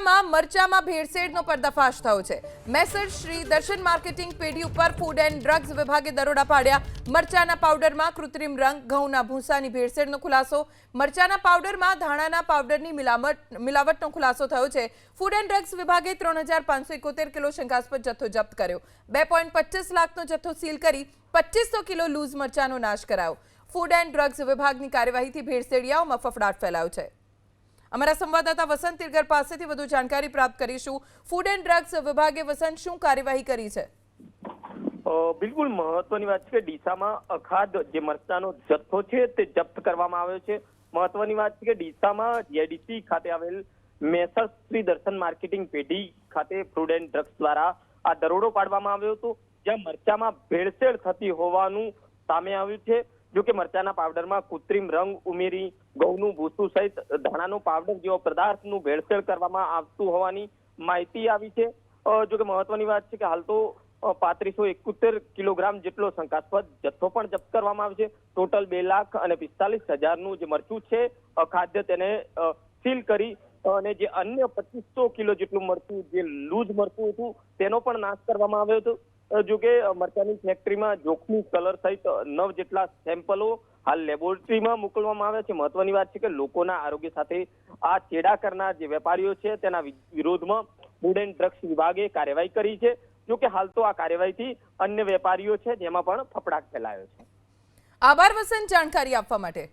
ડીસામાં મરચામાં ભેળસેળનો પર્દાફાશ થયો છે। મેસર શ્રી દર્શન માર્કેટિંગ પેઢી ઉપર ફૂડ એન્ડ ડ્રગ્સ વિભાગે દરોડા પાડ્યા। મરચાના પાવડરમાં કૃત્રિમ રંગ, ઘઉંના ભૂસાની ભેળસેળનો ખુલાસો। મરચાના પાવડરમાં ધાણાના પાવડરની મિલાવટનો ખુલાસો થયો છે। ફૂડ એન્ડ ડ્રગ્સ વિભાગે 3571 કિલો શંકાસ્પદ જથ્થો જપ્ત કર્યો। 2.25 લાખનો જથ્થો સીલ કરી 2500 કિલો લૂઝ મરચાનો નાશ કરાયો। ફૂડ એન્ડ ડ્રગ્સ વિભાગની કાર્યવાહીથી ભેળસેળિયાઓમાં ફફડાટ ફેલાયો છે। અમારા સંવાદદાતા વસંત તિરગર પાસેથી વધુ જાણકારી પ્રાપ્ત કરીશું। ફૂડ એન્ડ ડ્રગ્સ વિભાગે વસંત શું કાર્યવાહી કરી છે? બિલકુલ મહત્વની વાત છે કે ડીસામાં અખાધ જે મરચાનો જથ્થો છે તે જપ્ત કરવામાં આવ્યો છે। મહત્વની વાત છે કે ડીસામાં જીઆઈડીસી ખાતે આવેલ મેસર શ્રી દર્શન માર્કેટિંગ પેઢી ખાતે ફૂડ એન્ડ ડ્રગ્સ દ્વારા આ દરોડો પાડવામાં આવ્યો હતો, જ્યાં મરચામાં ભેળસેળ થતી હોવાનું સામે આવ્યું છે। જો કે મરચાના પાવડરમાં કૃત્રિમ રંગ ઉમેરી ઘઉંનું ભૂસું સહિત ધાણાનો પાવડર જેવો પદાર્થનું ભેળસેળ કરવામાં આવતું હોવાની માહિતી આવી છે। જો કે મહત્વની વાત છે કે હાલ તો 3571 કિલોગ્રામ જેટલો શંકાસ્પદ જથ્થો પણ જપ્ત કરવામાં આવ્યો છે। ટોટલ 2,45,000નું જે મરચું છે અખાદ્ય તેને સીલ કરી અને જે અન્ય 2500 કિલો જેટલું મરચું જે લૂઝ મરચું હતું તેનો પણ નાશ કરવામાં આવ્યો હતો। જો કે મરચાની ફેક્ટરીમાં જોખમી કલર સહિત 9 જેટલા સેમ્પલો હાલ લેબોરેટરીમાં મોકલવામાં આવ્યા છે। મહત્વની વાત છે કે લોકોના આરોગ્ય સાથે આ ચેડા કરનાર જે વેપારીઓ છે તેના વિરોધમાં ફૂડ એન્ડ ડ્રગ્સ વિભાગે કાર્યવાહી કરી છે। જો કે હાલ તો આ કાર્યવાહીથી અન્ય વેપારીઓ છે જેમાં પણ ફફડાટ ફેલાયો છે। આભાર વસંત જાણકારી આપવા માટે।